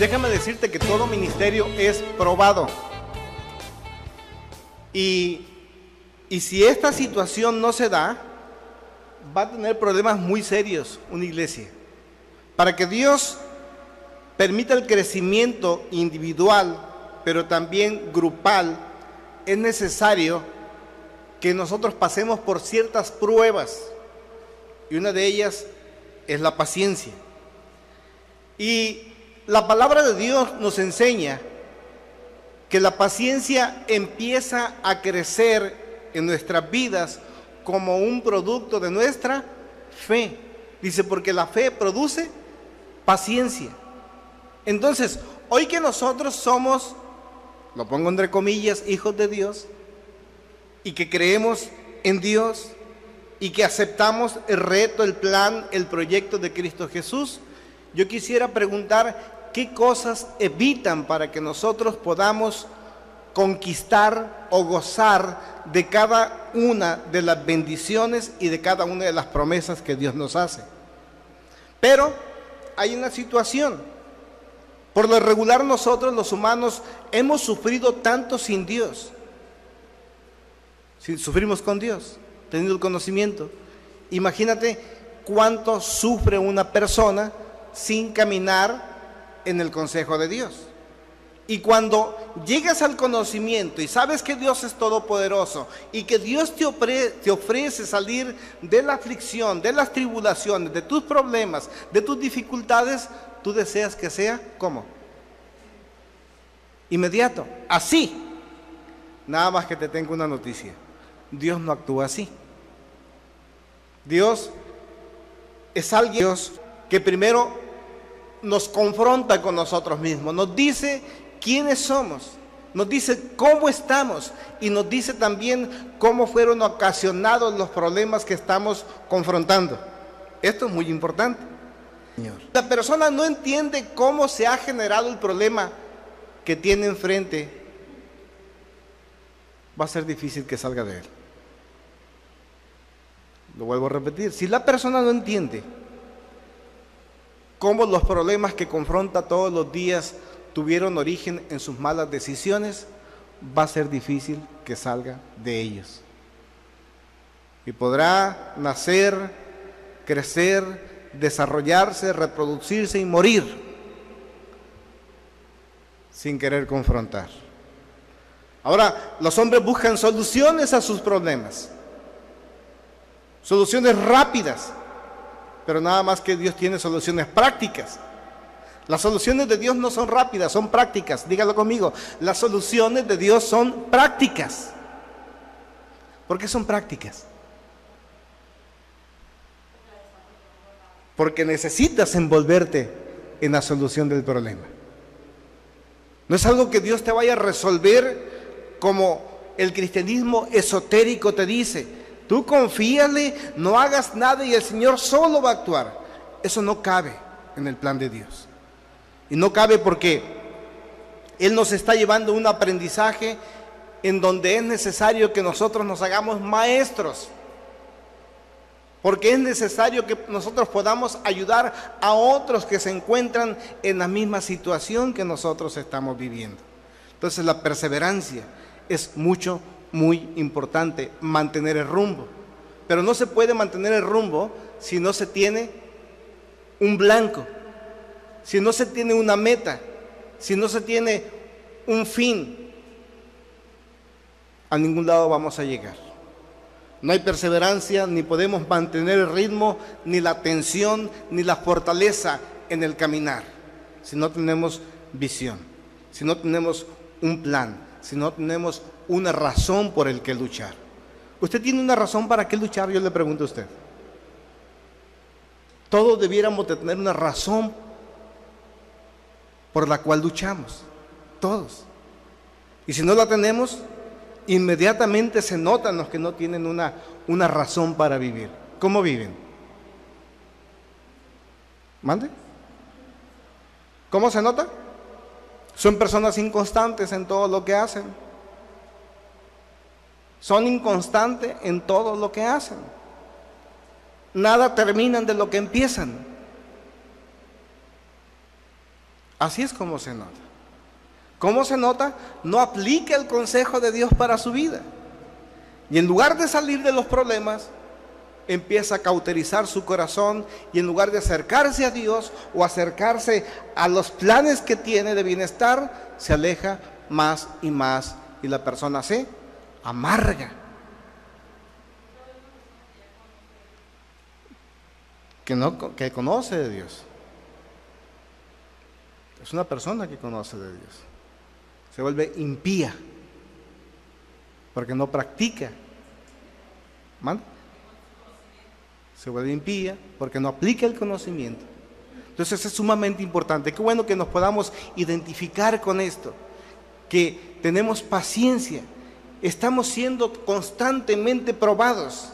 Déjame decirte que todo ministerio es probado. Y si esta situación no se da, va a tener problemas muy serios una iglesia. Para que Dios permita el crecimiento individual, pero también grupal, es necesario que nosotros pasemos por ciertas pruebas. Y una de ellas es la paciencia. Y la palabra de Dios nos enseña que la paciencia empieza a crecer en nuestras vidas como un producto de nuestra fe. Dice, porque la fe produce paciencia. Entonces, hoy que nosotros somos, lo pongo entre comillas, hijos de Dios, y que creemos en Dios, y que aceptamos el reto, el plan, el proyecto de Cristo Jesús, yo quisiera preguntar, ¿qué cosas evitan para que nosotros podamos conquistar o gozar de cada una de las bendiciones y de cada una de las promesas que Dios nos hace? Pero hay una situación. Por lo regular nosotros los humanos hemos sufrido tanto sin Dios. Si sufrimos con Dios, teniendo el conocimiento. Imagínate cuánto sufre una persona sin caminar en el consejo de Dios. Y cuando llegas al conocimiento y sabes que Dios es todopoderoso y que Dios te ofrece salir de la aflicción, de las tribulaciones, de tus problemas, de tus dificultades, tú deseas que sea, ¿cómo? Inmediato, así. Nada más que te tengo una noticia. Dios no actúa así. Dios es alguien que primero nos confronta con nosotros mismos, nos dice quiénes somos, nos dice cómo estamos y nos dice también cómo fueron ocasionados los problemas que estamos confrontando. Esto es muy importante. La persona no entiende cómo se ha generado el problema que tiene enfrente, va a ser difícil que salga de él. Lo vuelvo a repetir, si la persona no entiende cómo los problemas que confronta todos los días tuvieron origen en sus malas decisiones, va a ser difícil que salga de ellos. Y podrá nacer, crecer, desarrollarse, reproducirse y morir sin querer confrontar. Ahora, los hombres buscan soluciones a sus problemas, soluciones rápidas, pero nada más que Dios tiene soluciones prácticas. Las soluciones de Dios no son rápidas, son prácticas. Dígalo conmigo, las soluciones de Dios son prácticas. ¿Por qué son prácticas? Porque necesitas envolverte en la solución del problema. No es algo que Dios te vaya a resolver como el cristianismo esotérico te dice. Tú confíale, no hagas nada y el Señor solo va a actuar. Eso no cabe en el plan de Dios. Y no cabe porque Él nos está llevando a un aprendizaje en donde es necesario que nosotros nos hagamos maestros. Porque es necesario que nosotros podamos ayudar a otros que se encuentran en la misma situación que nosotros estamos viviendo. Entonces la perseverancia es muy importante, mantener el rumbo. Pero no se puede mantener el rumbo si no se tiene un blanco, si no se tiene una meta, si no se tiene un fin. A ningún lado vamos a llegar. No hay perseverancia, ni podemos mantener el ritmo, ni la tensión, ni la fortaleza en el caminar, si no tenemos visión, si no tenemos un plan, si no tenemos una razón por el que luchar. ¿Usted tiene una razón para qué luchar? Yo le pregunto a usted. Todos debiéramos de tener una razón por la cual luchamos, todos. Y si no la tenemos, inmediatamente se notan los que no tienen una razón para vivir. ¿Cómo viven? ¿Mande? ¿Cómo se nota? Son personas inconstantes en todo lo que hacen. Son inconstantes en todo lo que hacen. Nada terminan de lo que empiezan. Así es como se nota. ¿Cómo se nota? No aplica el consejo de Dios para su vida. Y en lugar de salir de los problemas, empieza a cauterizar su corazón, y en lugar de acercarse a Dios o acercarse a los planes que tiene de bienestar, se aleja más y más, y la persona se amarga. Que conoce de Dios. Es una persona que conoce de Dios. Se vuelve impía porque no practica. ¿Man? Se vuelve impía porque no aplica el conocimiento. Entonces es sumamente importante. Qué bueno que nos podamos identificar con esto, que tenemos paciencia, estamos siendo constantemente probados.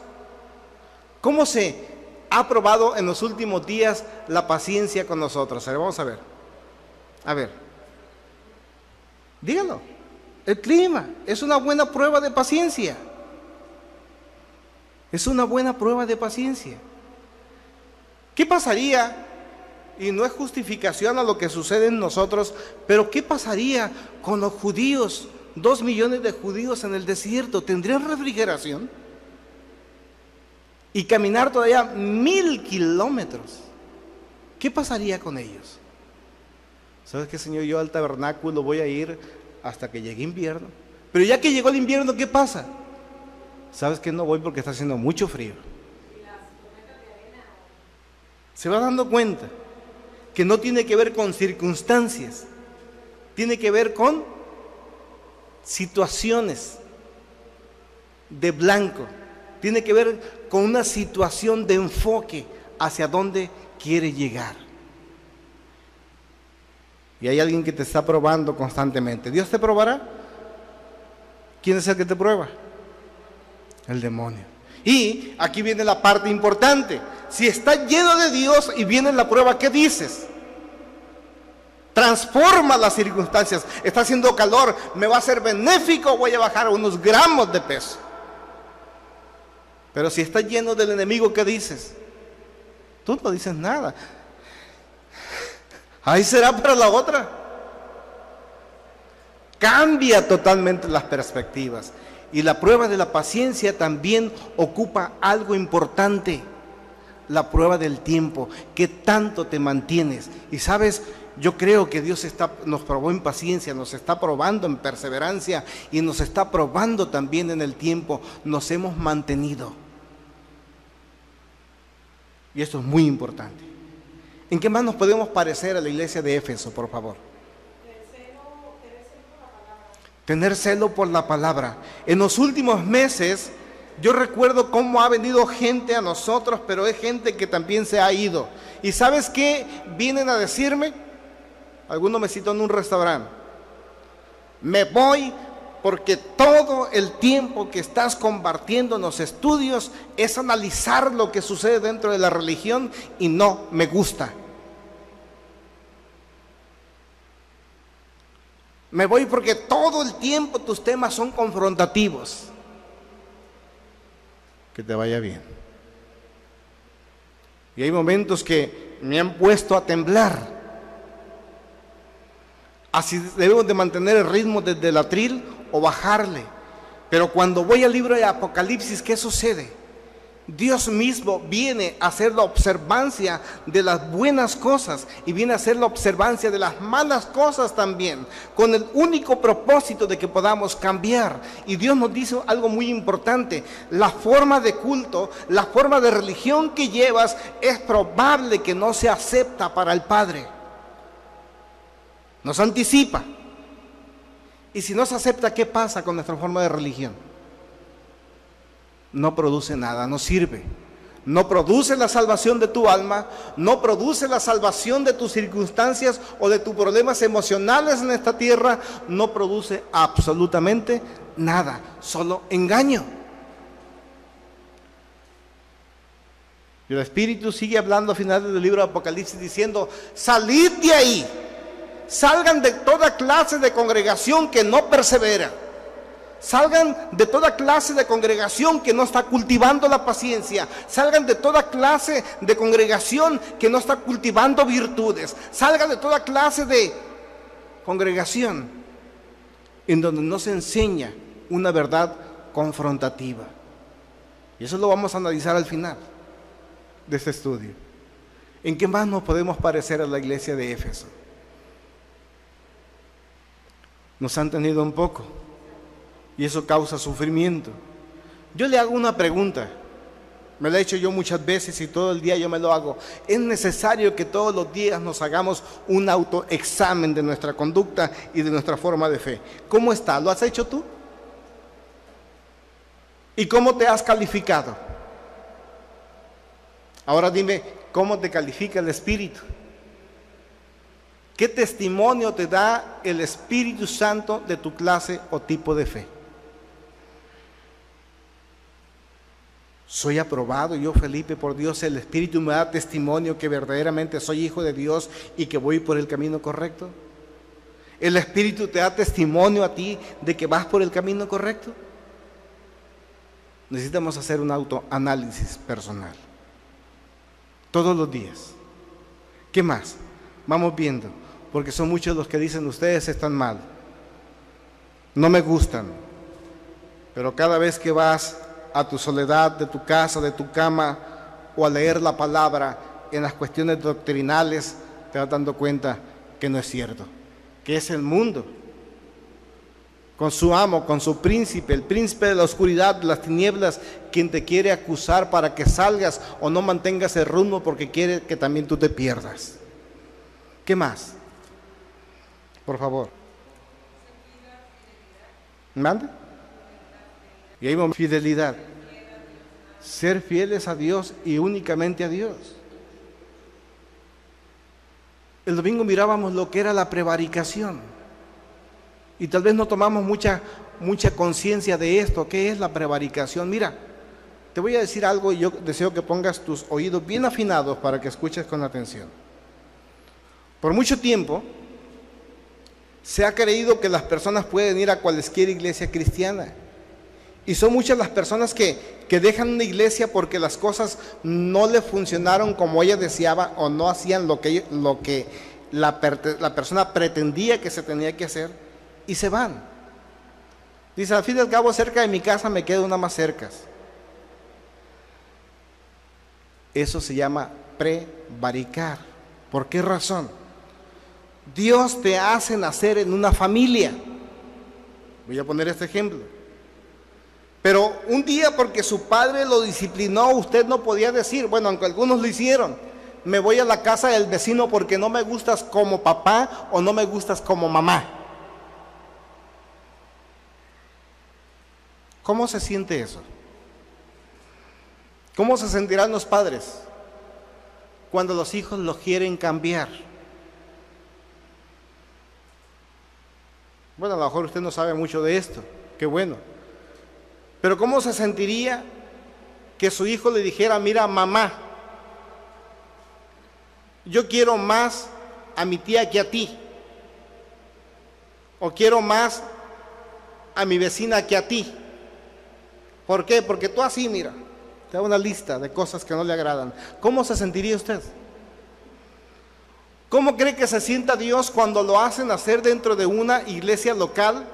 ¿Cómo se ha probado en los últimos días la paciencia con nosotros? A ver, vamos a ver. A ver, dígalo. El clima es una buena prueba de paciencia. Es una buena prueba de paciencia. ¿Qué pasaría? Y no es justificación a lo que sucede en nosotros, pero ¿qué pasaría con los judíos? 2 millones de judíos en el desierto. ¿Tendrían refrigeración? Y caminar todavía 1000 kilómetros. ¿Qué pasaría con ellos? ¿Sabes qué, Señor? Yo al tabernáculo voy a ir hasta que llegue invierno. Pero ya que llegó el invierno, ¿qué pasa? ¿Sabes qué? No voy porque está haciendo mucho frío. Se va dando cuenta que no tiene que ver con circunstancias, tiene que ver con situaciones de blanco, tiene que ver con una situación de enfoque hacia dónde quiere llegar. Y hay alguien que te está probando constantemente. ¿Dios te probará? ¿Quién es el que te prueba? El demonio. Y aquí viene la parte importante. Si estás lleno de Dios y viene la prueba, ¿qué dices? Transforma las circunstancias. Está haciendo calor, me va a ser benéfico, voy a bajar unos gramos de peso. Pero si estás lleno del enemigo, ¿qué dices? Tú no dices nada. Ahí será para la otra. Cambia totalmente las perspectivas. Y la prueba de la paciencia también ocupa algo importante. La prueba del tiempo. ¿Qué tanto te mantienes? Y sabes, yo creo que Dios nos probó en paciencia, nos está probando en perseverancia y nos está probando también en el tiempo. Nos hemos mantenido. Y esto es muy importante. ¿En qué más nos podemos parecer a la iglesia de Éfeso, por favor? Tener celo por la palabra. En los últimos meses, yo recuerdo cómo ha venido gente a nosotros, pero es gente que también se ha ido. ¿Y sabes qué vienen a decirme? Algunos me citó en un restaurante. Me voy porque todo el tiempo que estás compartiendo en los estudios es analizar lo que sucede dentro de la religión y no me gusta. Me voy porque todo el tiempo tus temas son confrontativos. Que te vaya bien. Y hay momentos que me han puesto a temblar. Así debemos de mantener el ritmo desde el atril o bajarle. Pero cuando voy al libro de Apocalipsis, ¿qué sucede? Dios mismo viene a hacer la observancia de las buenas cosas y viene a hacer la observancia de las malas cosas también, con el único propósito de que podamos cambiar. Y Dios nos dice algo muy importante: la forma de culto, la forma de religión que llevas es probable que no se acepta para el Padre. Nos anticipa. Y si no se acepta, ¿qué pasa con nuestra forma de religión? No produce nada, no sirve. No produce la salvación de tu alma, no produce la salvación de tus circunstancias o de tus problemas emocionales en esta tierra, no produce absolutamente nada, solo engaño. Y el Espíritu sigue hablando al final del libro de Apocalipsis diciendo: salid de ahí, salgan de toda clase de congregación que no persevera. Salgan de toda clase de congregación que no está cultivando la paciencia. Salgan de toda clase de congregación que no está cultivando virtudes. Salgan de toda clase de congregación en donde no se enseña una verdad confrontativa. Y eso lo vamos a analizar al final de este estudio. ¿En qué más nos podemos parecer a la iglesia de Éfeso? Nos han tenido un poco y eso causa sufrimiento. Yo le hago una pregunta, me la he hecho yo muchas veces y todo el día yo me lo hago. ¿Es necesario que todos los días nos hagamos un autoexamen de nuestra conducta y de nuestra forma de fe? ¿Cómo está? ¿Lo has hecho tú? ¿Y cómo te has calificado? Ahora dime, ¿cómo te califica el Espíritu? ¿Qué testimonio te da el Espíritu Santo de tu clase o tipo de fe? Soy aprobado, yo Felipe, por Dios, el Espíritu me da testimonio que verdaderamente soy hijo de Dios y que voy por el camino correcto. ¿El Espíritu te da testimonio a ti de que vas por el camino correcto? Necesitamos hacer un autoanálisis personal todos los días. ¿Qué más? Vamos viendo, porque son muchos los que dicen ustedes están mal, no me gustan, pero cada vez que vas a tu soledad, de tu casa, de tu cama, o a leer la palabra en las cuestiones doctrinales, te vas dando cuenta que no es cierto, que es el mundo, con su amo, con su príncipe, el príncipe de la oscuridad, de las tinieblas, quien te quiere acusar para que salgas o no mantengas el rumbo porque quiere que también tú te pierdas. ¿Qué más? Por favor. ¿Mande? Y ahí fidelidad. Ser fieles a Dios y únicamente a Dios. El domingo mirábamos lo que era la prevaricación. Y tal vez no tomamos mucha conciencia de esto. ¿Qué es la prevaricación? Mira, te voy a decir algo y yo deseo que pongas tus oídos bien afinados para que escuches con atención. Por mucho tiempo se ha creído que las personas pueden ir a cualquier iglesia cristiana. Y son muchas las personas que dejan una iglesia porque las cosas no le funcionaron como ella deseaba o no hacían lo que la persona pretendía que se tenía que hacer. Y se van. Dice, al fin y al cabo, cerca de mi casa me queda una más cerca. Eso se llama prevaricar. ¿Por qué razón? Dios te hace nacer en una familia. Voy a poner este ejemplo. Pero un día, porque su padre lo disciplinó, usted no podía decir, bueno, aunque algunos lo hicieron, me voy a la casa del vecino porque no me gustas como papá o no me gustas como mamá. ¿Cómo se siente eso? ¿Cómo se sentirán los padres cuando los hijos los quieren cambiar? Bueno, a lo mejor usted no sabe mucho de esto, qué bueno. Pero ¿cómo se sentiría que su hijo le dijera, mira mamá, yo quiero más a mi tía que a ti? O quiero más a mi vecina que a ti. ¿Por qué? Porque tú así, mira, te da una lista de cosas que no le agradan. ¿Cómo se sentiría usted? ¿Cómo cree que se sienta Dios cuando lo hacen hacer dentro de una iglesia local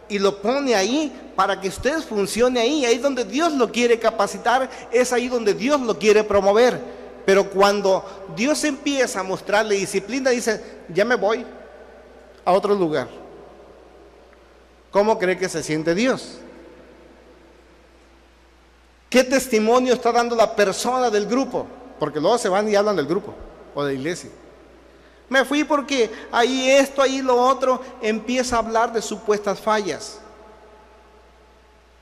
y lo pone ahí para que usted funcione ahí? Ahí donde Dios lo quiere capacitar, es ahí donde Dios lo quiere promover. Pero cuando Dios empieza a mostrarle disciplina, dice, ya me voy a otro lugar. ¿Cómo cree que se siente Dios? ¿Qué testimonio está dando la persona del grupo? Porque luego se van y hablan del grupo o de la iglesia. Me fui porque ahí esto, ahí lo otro, empieza a hablar de supuestas fallas.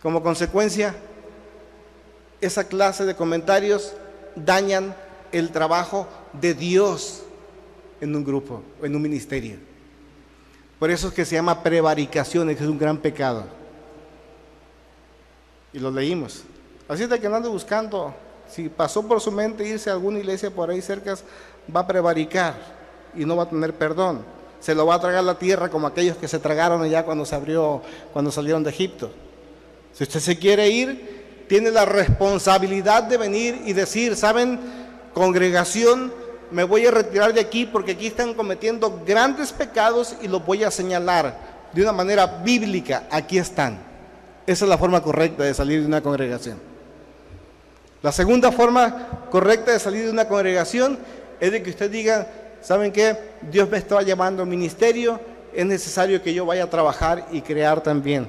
Como consecuencia, esa clase de comentarios dañan el trabajo de Dios en un grupo o en un ministerio. Por eso es que se llama prevaricación, que es un gran pecado. Y lo leímos. Así de que no ande buscando, si pasó por su mente irse a alguna iglesia por ahí cerca, va a prevaricar y no va a tener perdón. se lo va a tragar la tierra como aquellos que se tragaron allá cuando salieron de Egipto. Si usted se quiere ir, tiene la responsabilidad de venir y decir, ¿saben, congregación? Me voy a retirar de aquí porque aquí están cometiendo grandes pecados y los voy a señalar de una manera bíblica. Aquí están. Esa es la forma correcta de salir de una congregación. La segunda forma correcta de salir de una congregación es de que usted diga, ¿saben qué? Dios me está llamando al ministerio, es necesario que yo vaya a trabajar y crear también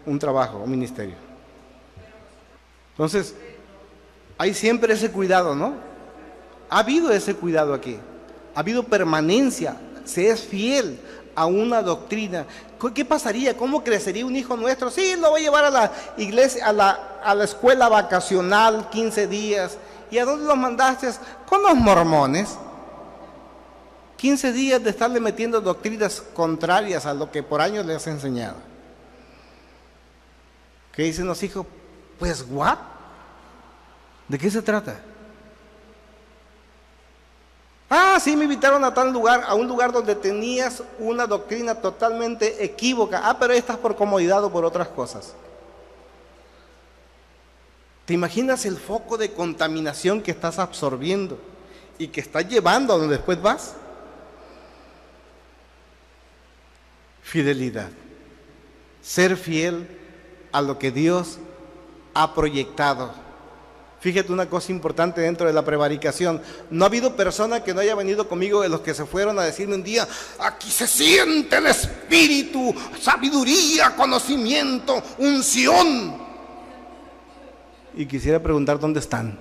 un trabajo, un ministerio. Entonces, hay siempre ese cuidado, ¿no? Ha habido ese cuidado aquí, ha habido permanencia, se es fiel a una doctrina. ¿Qué pasaría? ¿Cómo crecería un hijo nuestro? Sí, lo voy a llevar a la iglesia, a la escuela vacacional 15 días. ¿Y a dónde los mandaste? Con los mormones. 15 días de estarle metiendo doctrinas contrarias a lo que por años les has enseñado. ¿Qué dicen los hijos? Pues, ¿what? ¿De qué se trata? Ah, sí, me invitaron a tal lugar, a un lugar donde tenías una doctrina totalmente equívoca. Ah, pero estás por comodidad o por otras cosas. ¿Te imaginas el foco de contaminación que estás absorbiendo y que estás llevando a donde después vas? Fidelidad. Ser fiel a lo que Dios ha proyectado. Fíjate una cosa importante dentro de la prevaricación. No ha habido persona que no haya venido conmigo de los que se fueron a decirme un día, aquí se siente el espíritu, sabiduría, conocimiento, unción. Y quisiera preguntar dónde están.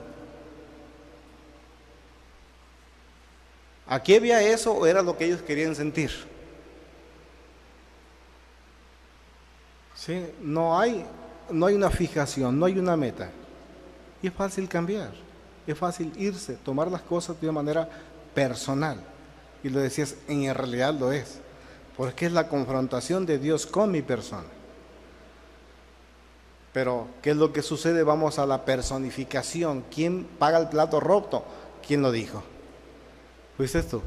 ¿Aquí había eso o era lo que ellos querían sentir? ¿Sí? No hay una fijación, no hay una meta. Y es fácil cambiar, es fácil irse, tomar las cosas de una manera personal. Y lo decías, en realidad lo es, porque es la confrontación de Dios con mi persona. Pero, ¿qué es lo que sucede? Vamos a la personificación. ¿Quién paga el plato roto? ¿Quién lo dijo? ¿Fuiste tú?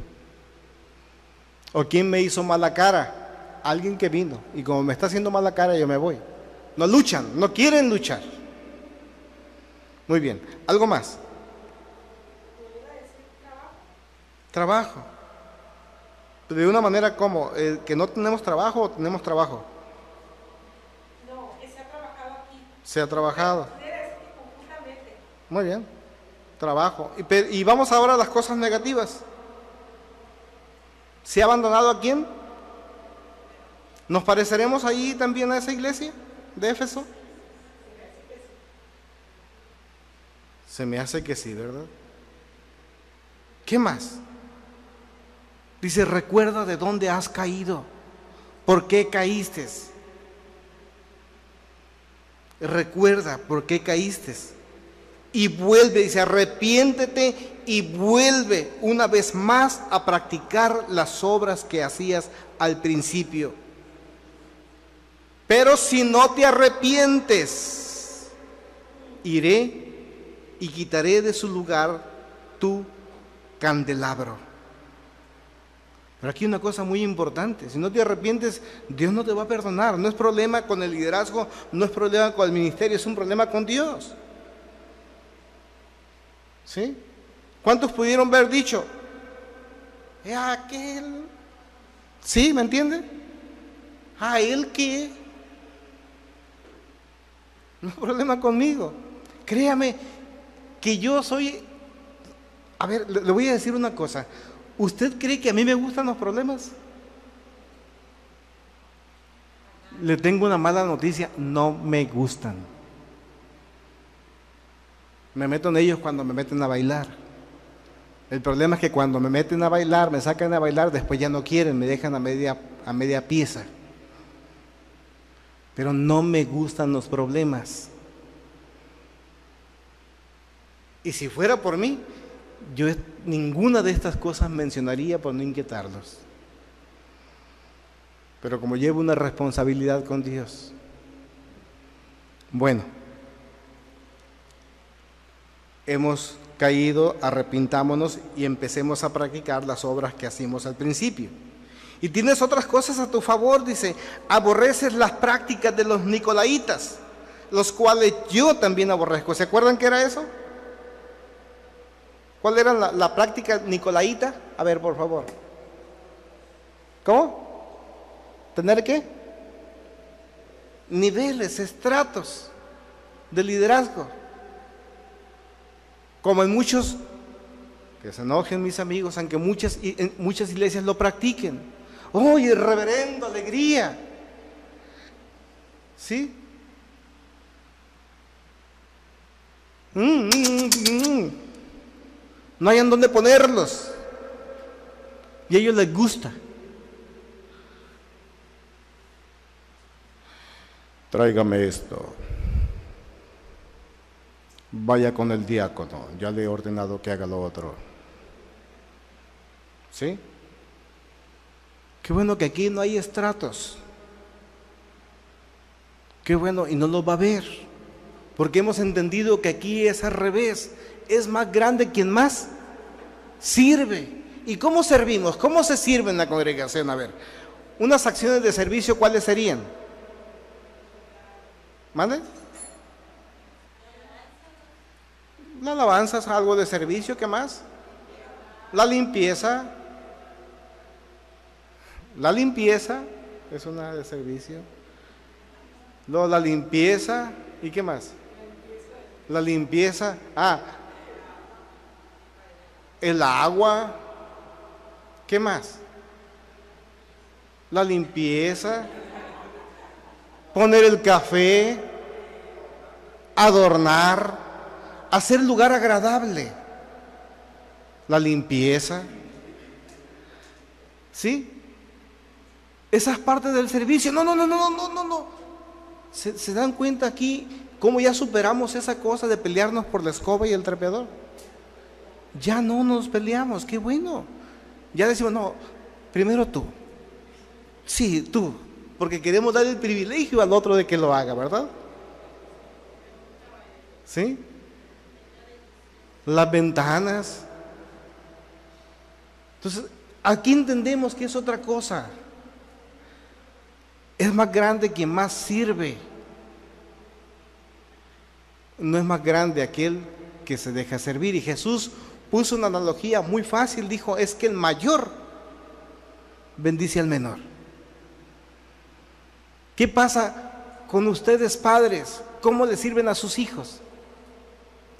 ¿O quién me hizo mala cara? Alguien que vino. Y como me está haciendo mala cara, yo me voy. No luchan, no quieren luchar. Muy bien, ¿algo más? Trabajo. De una manera como, que no tenemos trabajo o tenemos trabajo. No, que se ha trabajado aquí. Se ha trabajado. Muy bien, trabajo. Y vamos ahora a las cosas negativas. ¿Se ha abandonado a quién? ¿Nos pareceremos ahí también a esa iglesia de Éfeso? Se me hace que sí, ¿verdad? ¿Qué más? Dice, recuerda de dónde has caído, por qué caíste. Recuerda por qué caíste. Y vuelve, dice, arrepiéntete y vuelve una vez más a practicar las obras que hacías al principio. Pero si no te arrepientes, iré y quitaré de su lugar tu candelabro. Pero aquí una cosa muy importante, si no te arrepientes, Dios no te va a perdonar. No es problema con el liderazgo, no es problema con el ministerio, es un problema con Dios. ¿Sí? ¿Cuántos pudieron haber dicho? Es aquel. ¿Sí? ¿Me entiende? ¿A él qué? No hay problema conmigo. Créame que yo soy... A ver, le voy a decir una cosa. ¿Usted cree que a mí me gustan los problemas? Le tengo una mala noticia, no me gustan. Me meto en ellos cuando me meten a bailar. El problema es que cuando me meten a bailar, me sacan a bailar, después ya no quieren, me dejan a media pieza. Pero no me gustan los problemas. Y si fuera por mí, yo ninguna de estas cosas mencionaría por no inquietarlos. Pero como llevo una responsabilidad con Dios. Bueno, hemos caído, arrepintámonos y empecemos a practicar las obras que hacíamos al principio. Y tienes otras cosas a tu favor, dice, aborreces las prácticas de los nicolaitas, los cuales yo también aborrezco. ¿Se acuerdan qué era eso? ¿Cuál era la práctica nicolaíta? A ver, por favor. ¿Cómo? ¿Tener qué? Niveles, estratos de liderazgo. Como en muchos, que se enojen mis amigos, aunque en muchas iglesias lo practiquen. ¡Oye, reverendo, alegría! ¿Sí? No hayan dónde ponerlos. Y a ellos les gusta. Tráigame esto. Vaya con el diácono. Ya le he ordenado que haga lo otro. ¿Sí? Qué bueno que aquí no hay estratos. Qué bueno, y no lo va a haber. Porque hemos entendido que aquí es al revés. Es más grande quien más sirve. ¿Y cómo servimos? ¿Cómo se sirve en la congregación? A ver, unas acciones de servicio, ¿cuáles serían? ¿Mande? La alabanza es algo de servicio, ¿qué más? La limpieza. La limpieza es una de servicio. Luego la limpieza, ¿y qué más? La limpieza, el agua, ¿qué más? La limpieza, poner el café, adornar, hacer lugar agradable, la limpieza, ¿sí? Esas partes del servicio, no. ¿Se dan cuenta aquí cómo ya superamos esa cosa de pelearnos por la escoba y el trapeador? Ya no nos peleamos, qué bueno. Ya decimos, no, primero tú. Sí, tú, porque queremos dar el privilegio al otro de que lo haga, ¿verdad? ¿Sí? Las ventanas. Entonces, aquí entendemos que es otra cosa. Es más grande quien más sirve. No es más grande aquel que se deja servir. Y Jesús puso una analogía muy fácil. Dijo, es que el mayor bendice al menor. ¿Qué pasa con ustedes, padres? ¿Cómo le sirven a sus hijos?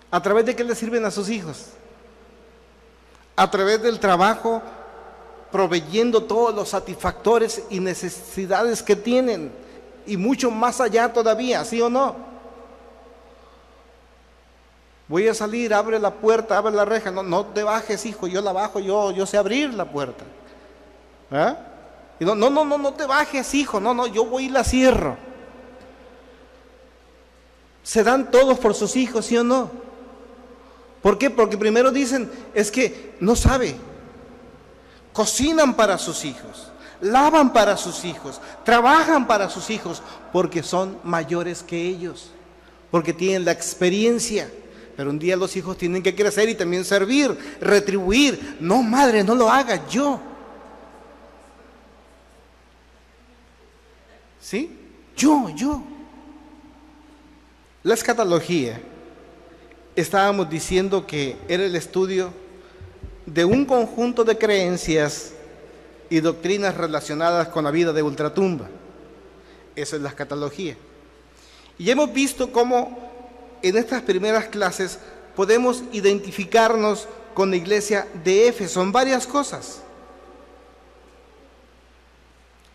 ¿A través de qué le sirven a sus hijos? A través del trabajo, proveyendo todos los satisfactores y necesidades que tienen, y mucho más allá todavía, ¿sí o no? Voy a salir, abre la puerta, abre la reja, no te bajes, hijo, yo la bajo, yo sé abrir la puerta. ¿Ah? Y no te bajes, hijo, yo voy y la cierro. Se dan todos por sus hijos, ¿sí o no? ¿Por qué? Porque primero dicen, es que no sabe. Cocinan para sus hijos, lavan para sus hijos, trabajan para sus hijos, porque son mayores que ellos, porque tienen la experiencia. Pero un día los hijos tienen que crecer y también servir, retribuir. No, madre, no lo haga, yo. ¿Sí? Yo. La escatología, estábamos diciendo que era el estudio de un conjunto de creencias y doctrinas relacionadas con la vida de ultratumba. Eso es la escatología. Y hemos visto cómo en estas primeras clases podemos identificarnos con la iglesia de Éfeso en varias cosas.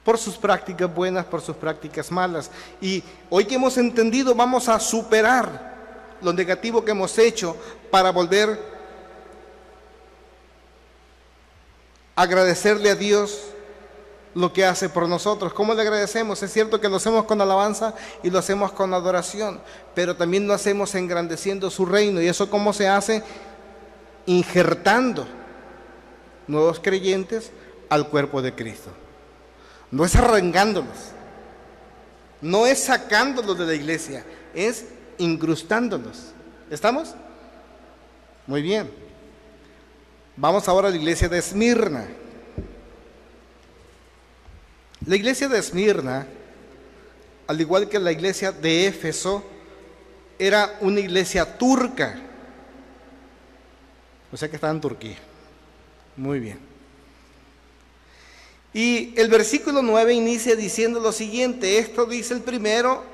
Por sus prácticas buenas, por sus prácticas malas. Y hoy que hemos entendido, vamos a superar lo negativo que hemos hecho para volver agradecerle a Dios lo que hace por nosotros. ¿Cómo le agradecemos? Es cierto que lo hacemos con alabanza y lo hacemos con adoración, pero también lo hacemos engrandeciendo su reino. ¿Y eso cómo se hace? Injertando nuevos creyentes al cuerpo de Cristo. No es arrancándolos, no es sacándolos de la iglesia, es incrustándolos. ¿Estamos? Muy bien. Vamos ahora a la iglesia de Esmirna. La iglesia de Esmirna, al igual que la iglesia de Éfeso, era una iglesia turca. O sea que estaba en Turquía. Muy bien. Y el versículo 9 inicia diciendo lo siguiente: esto dice el primero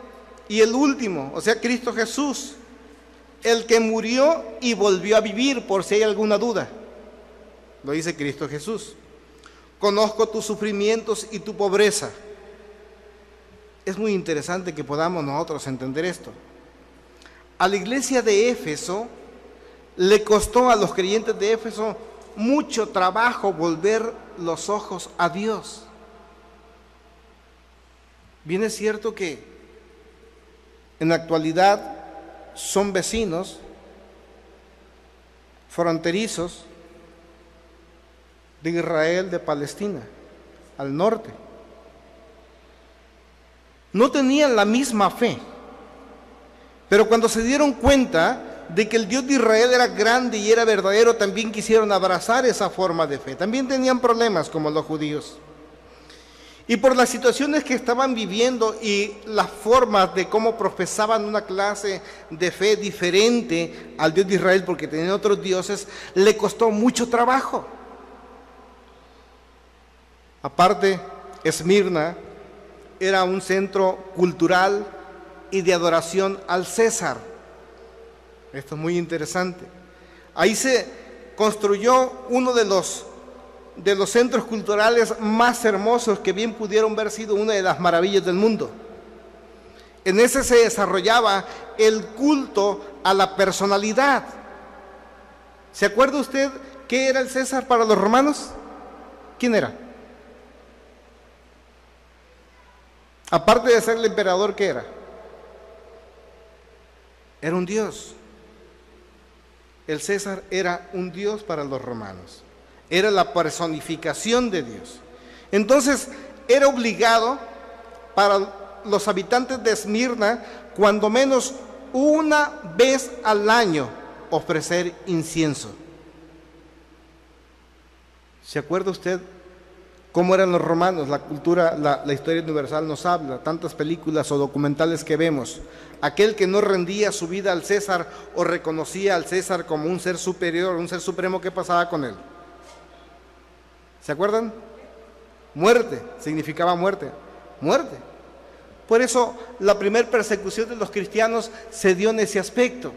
y el último, o sea, Cristo Jesús, el que murió y volvió a vivir, por si hay alguna duda. Lo dice Cristo Jesús. Conozco tus sufrimientos y tu pobreza. Es muy interesante que podamos nosotros entender esto. A la iglesia de Éfeso le costó, a los creyentes de Éfeso, mucho trabajo volver los ojos a Dios. Bien es cierto que en la actualidad son vecinos fronterizos de Israel, de Palestina, al norte. No tenían la misma fe, pero cuando se dieron cuenta de que el Dios de Israel era grande y era verdadero, también quisieron abrazar esa forma de fe. También tenían problemas como los judíos. Y por las situaciones que estaban viviendo y las formas de cómo profesaban una clase de fe diferente al Dios de Israel, porque tenían otros dioses, le costó mucho trabajo. Aparte, Esmirna era un centro cultural y de adoración al César. Esto es muy interesante. Ahí se construyó uno de los centros culturales más hermosos que bien pudieron haber sido una de las maravillas del mundo. En ese se desarrollaba el culto a la personalidad. ¿Se acuerda usted qué era el César para los romanos? ¿Quién era? Aparte de ser el emperador, ¿qué era? Era un dios. El César era un dios para los romanos. Era la personificación de Dios. Entonces, era obligado para los habitantes de Esmirna, cuando menos una vez al año, ofrecer incienso. ¿Se acuerda usted cómo eran los romanos? La cultura, la historia universal nos habla, tantas películas o documentales que vemos. Aquel que no rendía su vida al César o reconocía al César como un ser superior, un ser supremo, ¿qué pasaba con él? ¿Se acuerdan? Muerte, significaba muerte. Muerte. Por eso la primera persecución de los cristianos se dio en ese aspecto.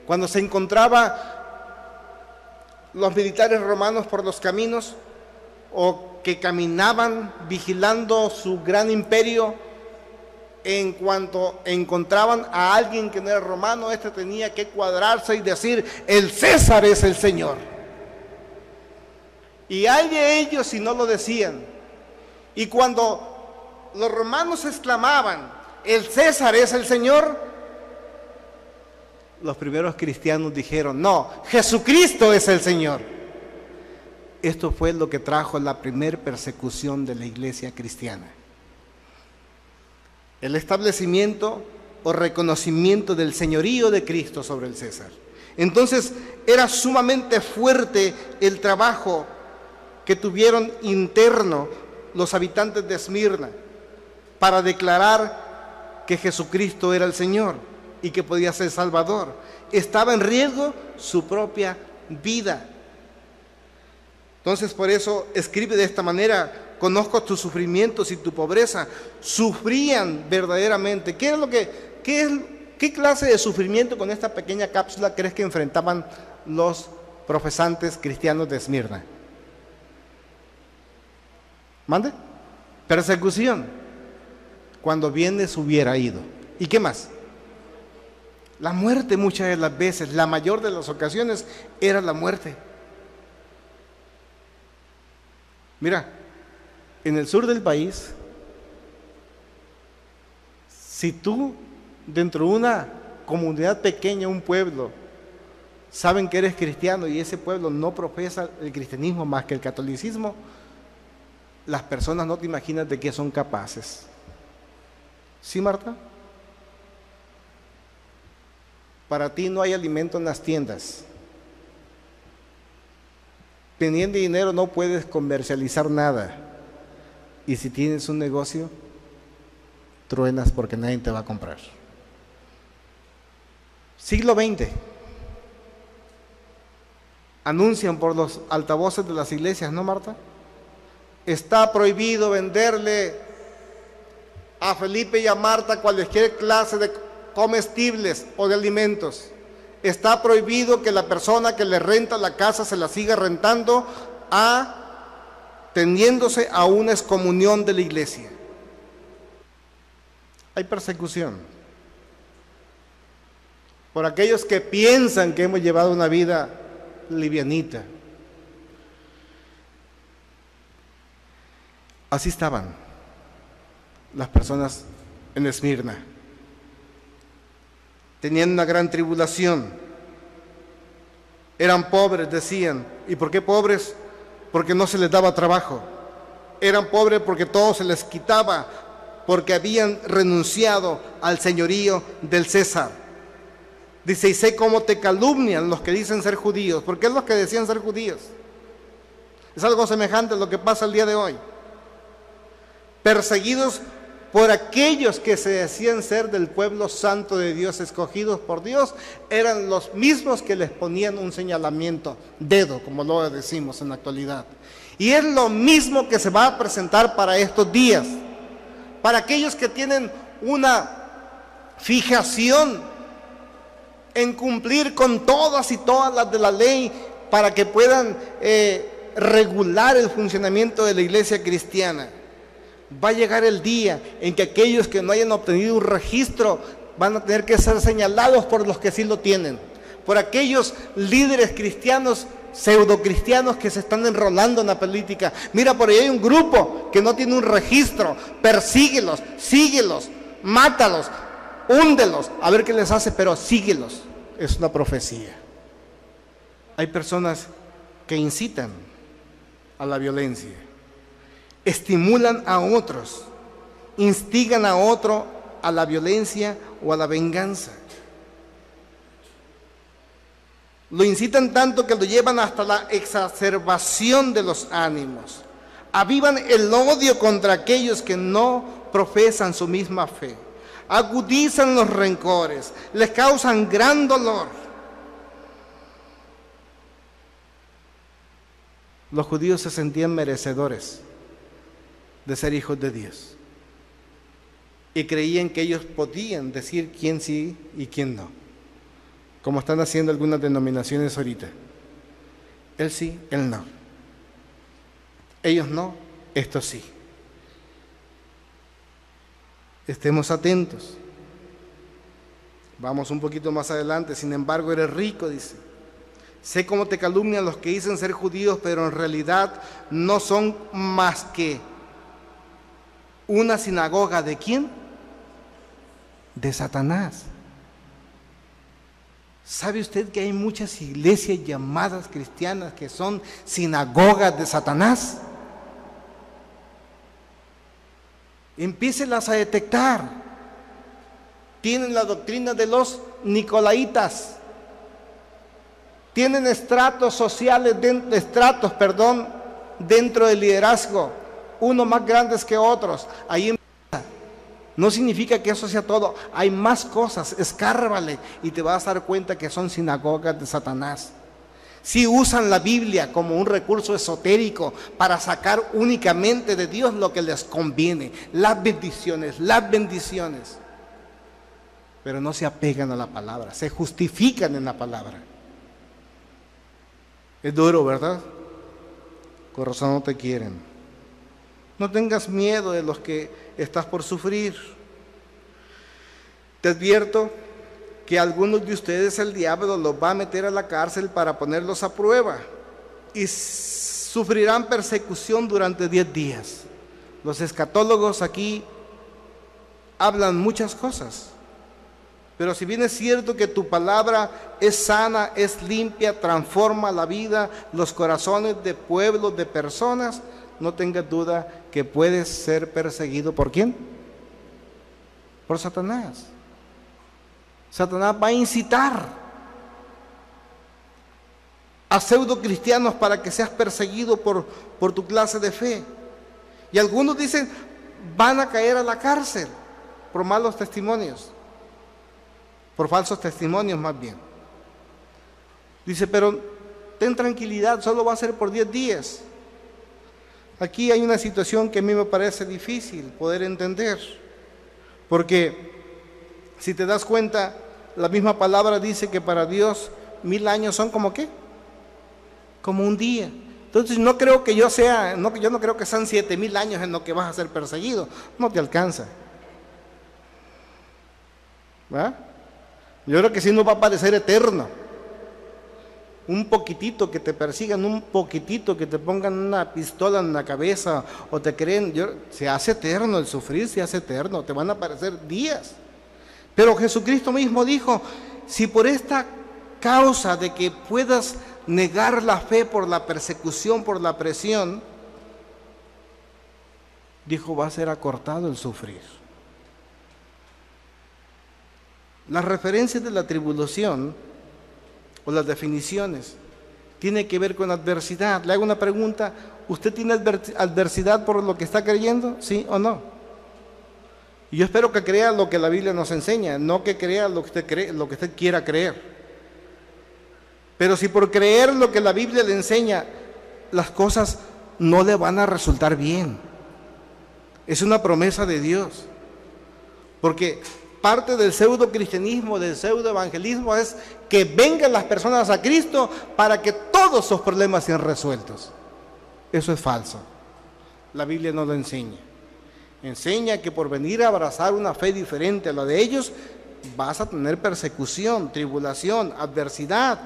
Cuando se encontraba los militares romanos por los caminos, o que caminaban vigilando su gran imperio, en cuanto encontraban a alguien que no era romano, este tenía que cuadrarse y decir: el César es el Señor. Y hay de ellos si no lo decían. Y cuando los romanos exclamaban: el César es el Señor, los primeros cristianos dijeron: no, Jesucristo es el Señor. Esto fue lo que trajo la primera persecución de la iglesia cristiana. El establecimiento o reconocimiento del señorío de Cristo sobre el César. Entonces, era sumamente fuerte el trabajo que tuvieron interno los habitantes de Esmirna para declarar que Jesucristo era el Señor y que podía ser Salvador. Estaba en riesgo su propia vida. Entonces, por eso escribe de esta manera: conozco tus sufrimientos y tu pobreza. Sufrían verdaderamente. ¿Qué clase de sufrimiento con esta pequeña cápsula crees que enfrentaban los profesantes cristianos de Esmirna? ¿Mande? Persecución. Cuando bien se hubiera ido. ¿Y qué más? La muerte. Muchas de las veces, la mayor de las ocasiones, era la muerte. Mira, en el sur del país, si tú dentro de una comunidad pequeña, un pueblo, saben que eres cristiano y ese pueblo no profesa el cristianismo más que el catolicismo, las personas no te imaginas de qué son capaces. ¿Sí, Marta? Para ti no hay alimento en las tiendas. Teniendo dinero no puedes comercializar nada. Y si tienes un negocio, truenas porque nadie te va a comprar. Siglo XX. Anuncian por los altavoces de las iglesias, ¿no, Marta? Está prohibido venderle a Felipe y a Marta cualquier clase de comestibles o de alimentos. Está prohibido que la persona que le renta la casa se la siga rentando teniéndose a una excomunión de la iglesia. Hay persecución por aquellos que piensan que hemos llevado una vida livianita. Así estaban las personas en Esmirna. Tenían una gran tribulación. Eran pobres, decían. ¿Y por qué pobres? Porque no se les daba trabajo. Eran pobres porque todo se les quitaba, porque habían renunciado al señorío del César. Dice, y sé cómo te calumnian los que dicen ser judíos. ¿Por qué es los que decían ser judíos? Es algo semejante a lo que pasa el día de hoy. Perseguidos por aquellos que se decían ser del pueblo santo de Dios, escogidos por Dios, eran los mismos que les ponían un señalamiento, dedo, como lo decimos en la actualidad. Y es lo mismo que se va a presentar para estos días, para aquellos que tienen una fijación en cumplir con todas y todas las de la ley, para que puedan regular el funcionamiento de la iglesia cristiana. Va a llegar el día en que aquellos que no hayan obtenido un registro van a tener que ser señalados por los que sí lo tienen, por aquellos líderes cristianos, pseudocristianos que se están enrolando en la política. Mira, por ahí hay un grupo que no tiene un registro, persíguelos, síguelos, mátalos, húndelos, a ver qué les hace, pero síguelos. Es una profecía. Hay personas que incitan a la violencia, estimulan a otros, instigan a otro a la violencia o a la venganza. Lo incitan tanto que lo llevan hasta la exacerbación de los ánimos. Avivan el odio contra aquellos que no profesan su misma fe. Agudizan los rencores, les causan gran dolor. Los judíos se sentían merecedores de ser hijos de Dios y creían que ellos podían decir quién sí y quién no, como están haciendo algunas denominaciones ahorita. Él sí, él no. Ellos no, estos sí. Estemos atentos. Vamos un poquito más adelante. Sin embargo, eres rico, dice. Sé cómo te calumnian los que dicen ser judíos, pero en realidad no son más que una sinagoga. ¿De quién? De Satanás. ¿Sabe usted que hay muchas iglesias llamadas cristianas que son sinagogas de Satanás? Empiécelas a detectar. Tienen la doctrina de los nicolaitas. Tienen estratos sociales, dentro del liderazgo, unos más grandes que otros. Ahí empieza. No significa que eso sea todo. Hay más cosas. Escárvale y te vas a dar cuenta que son sinagogas de Satanás. Si usan la Biblia como un recurso esotérico para sacar únicamente de Dios lo que les conviene, las bendiciones, pero no se apegan a la palabra, se justifican en la palabra. Es duro, ¿verdad? Con razón no te quieren. No tengas miedo de los que estás por sufrir. Te advierto que algunos de ustedes el diablo los va a meter a la cárcel para ponerlos a prueba y sufrirán persecución durante 10 días. Los escatólogos aquí hablan muchas cosas, pero si bien es cierto que tu palabra es sana, es limpia, transforma la vida, los corazones de pueblos, de personas, no tengas duda que puedes ser perseguido. ¿Por quién? Por Satanás. Satanás va a incitar a pseudo cristianos para que seas perseguido por tu clase de fe. Y algunos dicen, van a caer a la cárcel por malos testimonios, por falsos testimonios más bien. Dice, pero ten tranquilidad, solo va a ser por 10 días. Aquí hay una situación que a mí me parece difícil poder entender, porque si te das cuenta, la misma palabra dice que para Dios 1000 años son como ¿qué? Como un día. Entonces no creo que yo no creo que sean 7000 años en lo que vas a ser perseguido. No te alcanza. ¿Va? Yo creo que sí nos va a parecer eterno. Un poquitito que te persigan, un poquitito que te pongan una pistola en la cabeza o te creen, se hace eterno, el sufrir se hace eterno, te van a parecer días. Pero Jesucristo mismo dijo, si por esta causa de que puedas negar la fe por la persecución, por la presión, dijo, va a ser acortado el sufrir. Las referencias de la tribulación o las definiciones tiene que ver con adversidad. Le hago una pregunta, ¿usted tiene adversidad por lo que está creyendo? ¿Sí o no? Y yo espero que crea lo que la Biblia nos enseña, no que crea lo que usted cree, lo que usted quiera creer. Pero si por creer lo que la Biblia le enseña, las cosas no le van a resultar bien. Es una promesa de Dios. Porque parte del pseudo cristianismo, del pseudo evangelismo es que vengan las personas a Cristo para que todos sus problemas sean resueltos. Eso es falso. La Biblia no lo enseña. Enseña que por venir a abrazar una fe diferente a la de ellos, vas a tener persecución, tribulación, adversidad,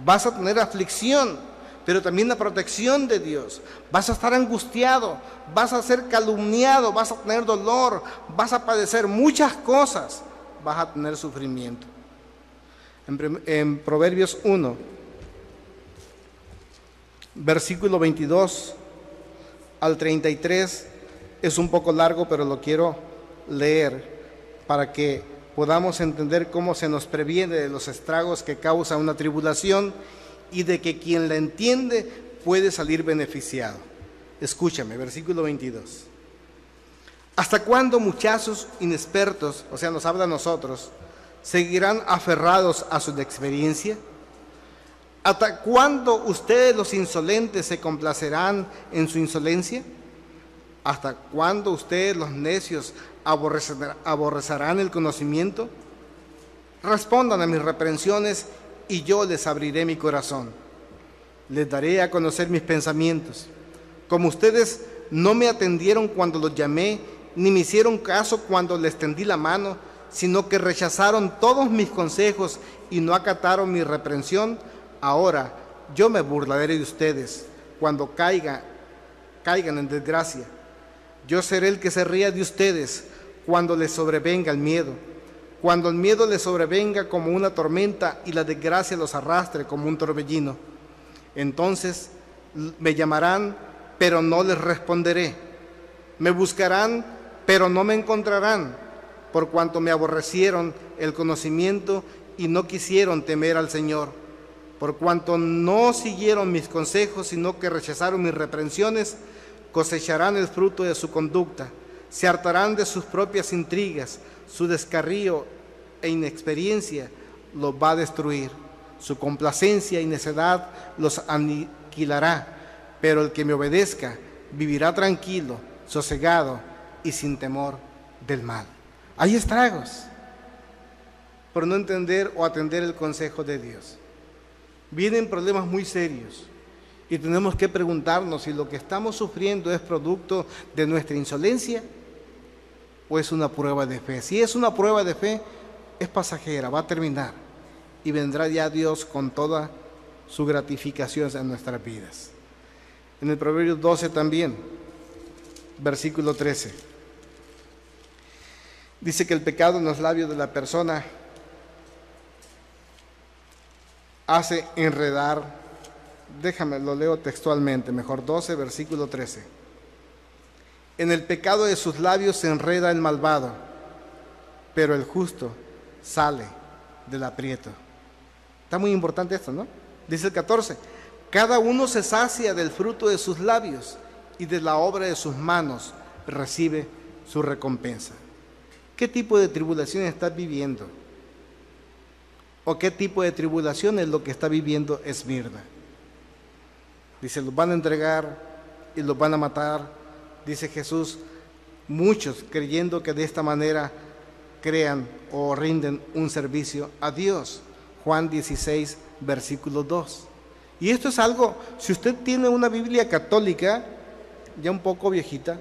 vas a tener aflicción, pero también la protección de Dios. Vas a estar angustiado, vas a ser calumniado, vas a tener dolor, vas a padecer muchas cosas, vas a tener sufrimiento. En Proverbios 1, versículo 22 al 33, es un poco largo, pero lo quiero leer para que podamos entender cómo se nos previene de los estragos que causa una tribulación y de que quien la entiende puede salir beneficiado. Escúchame, versículo 22. ¿Hasta cuándo muchachos inexpertos, o sea, nos habla a nosotros, seguirán aferrados a su experiencia? ¿Hasta cuándo ustedes los insolentes se complacerán en su insolencia? ¿Hasta cuándo ustedes los necios aborrecerán el conocimiento? Respondan a mis reprensiones y yo les abriré mi corazón. Les daré a conocer mis pensamientos. Como ustedes no me atendieron cuando los llamé, ni me hicieron caso cuando les tendí la mano, sino que rechazaron todos mis consejos y no acataron mi reprensión, ahora yo me burlaré de ustedes cuando caigan en desgracia. Yo seré el que se ría de ustedes cuando les sobrevenga el miedo, cuando el miedo les sobrevenga como una tormenta y la desgracia los arrastre como un torbellino. Entonces me llamarán, pero no les responderé. Me buscarán, pero no me encontrarán, por cuanto me aborrecieron el conocimiento y no quisieron temer al Señor. Por cuanto no siguieron mis consejos, sino que rechazaron mis reprensiones, cosecharán el fruto de su conducta, se hartarán de sus propias intrigas, su descarrío e inexperiencia los va a destruir, su complacencia y necedad los aniquilará, pero el que me obedezca vivirá tranquilo, sosegado y sin temor del mal. Hay estragos por no entender o atender el consejo de Dios. Vienen problemas muy serios. Y tenemos que preguntarnos si lo que estamos sufriendo es producto de nuestra insolencia o es una prueba de fe. Si es una prueba de fe, es pasajera, va a terminar y vendrá ya Dios con toda su gratificación en nuestras vidas. En el Proverbios 12 también, versículo 13, dice que el pecado en los labios de la persona hace enredar. Déjame, lo leo textualmente, mejor 12, versículo 13. En el pecado de sus labios se enreda el malvado, pero el justo sale del aprieto. Está muy importante esto, ¿no? Dice el 14, cada uno se sacia del fruto de sus labios y de la obra de sus manos recibe su recompensa. ¿Qué tipo de tribulación estás viviendo? ¿O qué tipo de tribulación es lo que está viviendo Esmirna? Dice, los van a entregar y los van a matar. Dice Jesús, muchos creyendo que de esta manera crean o rinden un servicio a Dios. Juan 16, versículo 2. Y esto es algo, si usted tiene una Biblia católica, ya un poco viejita,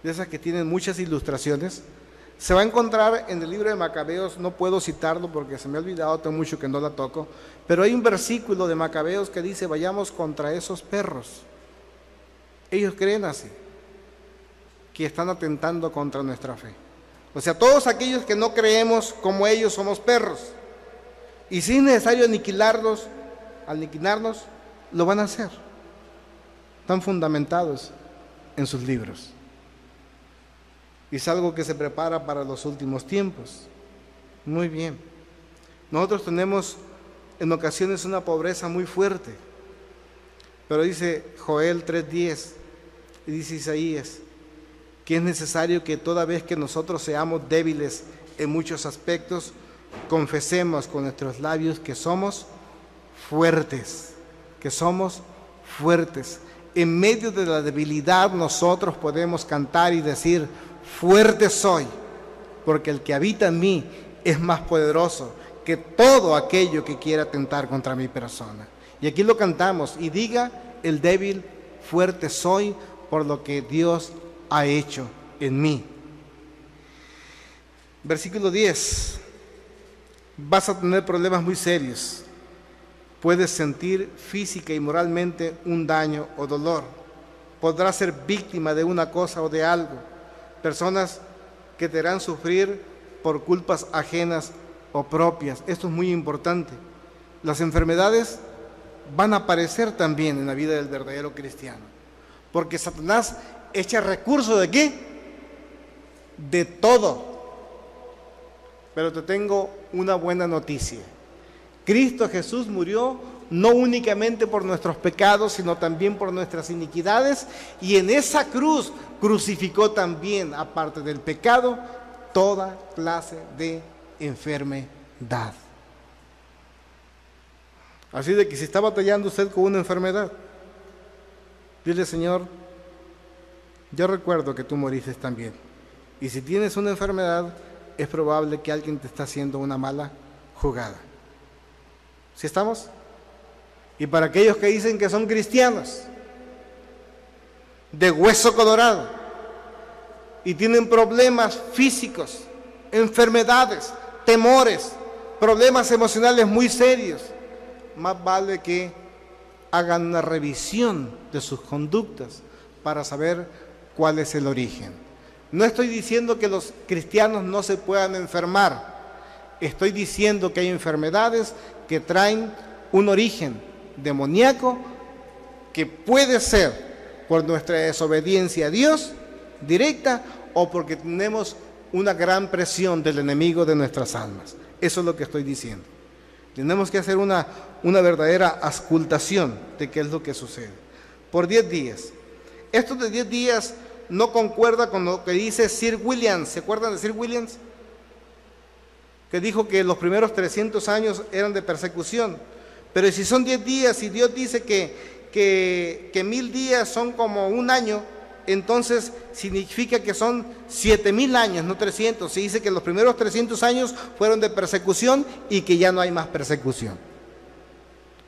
de esas que tienen muchas ilustraciones, se va a encontrar en el libro de Macabeos. No puedo citarlo porque se me ha olvidado, tengo mucho que no la toco, pero hay un versículo de Macabeos que dice, vayamos contra esos perros. Ellos creen así, que están atentando contra nuestra fe. O sea, todos aquellos que no creemos como ellos somos perros. Y si es necesario aniquilarnos, lo van a hacer. Están fundamentados en sus libros. Y es algo que se prepara para los últimos tiempos. Muy bien. Nosotros tenemos en ocasiones una pobreza muy fuerte. Pero dice Joel 3:10 y dice Isaías que es necesario que toda vez que nosotros seamos débiles en muchos aspectos, confesemos con nuestros labios que somos fuertes, En medio de la debilidad nosotros podemos cantar y decir, fuerte soy, porque el que habita en mí es más poderoso que todo aquello que quiera atentar contra mi persona. Y aquí lo cantamos, y diga el débil, fuerte soy por lo que Dios ha hecho en mí. Versículo 10. Vas a tener problemas muy serios. Puedes sentir física y moralmente un daño o dolor. Podrás ser víctima de una cosa o de algo. Personas que te harán sufrir por culpas ajenas o propias. Esto es muy importante. Las enfermedades van a aparecer también en la vida del verdadero cristiano. Porque Satanás echa recursos ¿de qué? De todo. Pero te tengo una buena noticia. Cristo Jesús murió no únicamente por nuestros pecados, sino también por nuestras iniquidades, y en esa cruz crucificó también, aparte del pecado, toda clase de enfermedad. Así de que si está batallando usted con una enfermedad, dile, Señor, yo recuerdo que tú moriste también. Y si tienes una enfermedad, es probable que alguien te está haciendo una mala jugada. ¿Sí estamos? Y para aquellos que dicen que son cristianos, de hueso colorado, y tienen problemas físicos, enfermedades, temores, problemas emocionales muy serios, más vale que hagan una revisión de sus conductas para saber cuál es el origen. No estoy diciendo que los cristianos no se puedan enfermar. Estoy diciendo que hay enfermedades que traen un origen demoníaco que puede ser por nuestra desobediencia a Dios directa o porque tenemos una gran presión del enemigo de nuestras almas. Eso es lo que estoy diciendo. Tenemos que hacer una verdadera auscultación de qué es lo que sucede. Por 10 días. Esto de 10 días no concuerda con lo que dice Sir Williams. ¿Se acuerdan de Sir Williams? Que dijo que los primeros 300 años eran de persecución. Pero si son 10 días y Dios dice que 1000 días son como un año, entonces significa que son 7000 años, no 300. Se dice que los primeros 300 años fueron de persecución y que ya no hay más persecución.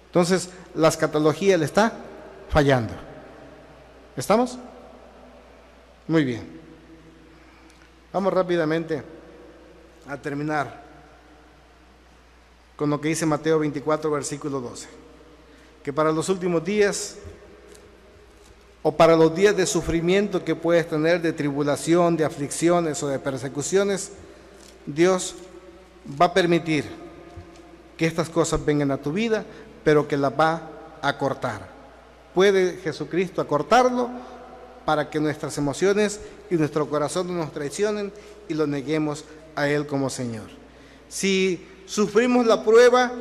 Entonces, la escatología le está fallando. ¿Estamos? Muy bien. Vamos rápidamente a terminar con lo que dice Mateo 24, versículo 12. Que para los últimos días, o para los días de sufrimiento que puedes tener, de tribulación, de aflicciones o de persecuciones, Dios va a permitir que estas cosas vengan a tu vida, pero que las va a cortar. ¿Puede Jesucristo acortarlo para que nuestras emociones y nuestro corazón no nos traicionen y lo neguemos a Él como Señor? Si sufrimos la prueba,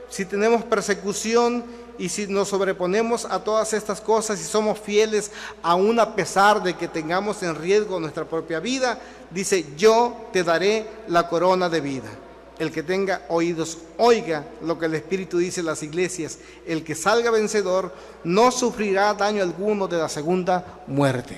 si tenemos persecución y si nos sobreponemos a todas estas cosas y somos fieles aún a pesar de que tengamos en riesgo nuestra propia vida, dice, yo te daré la corona de vida. El que tenga oídos, oiga lo que el Espíritu dice en las iglesias. El que salga vencedor no sufrirá daño alguno de la segunda muerte.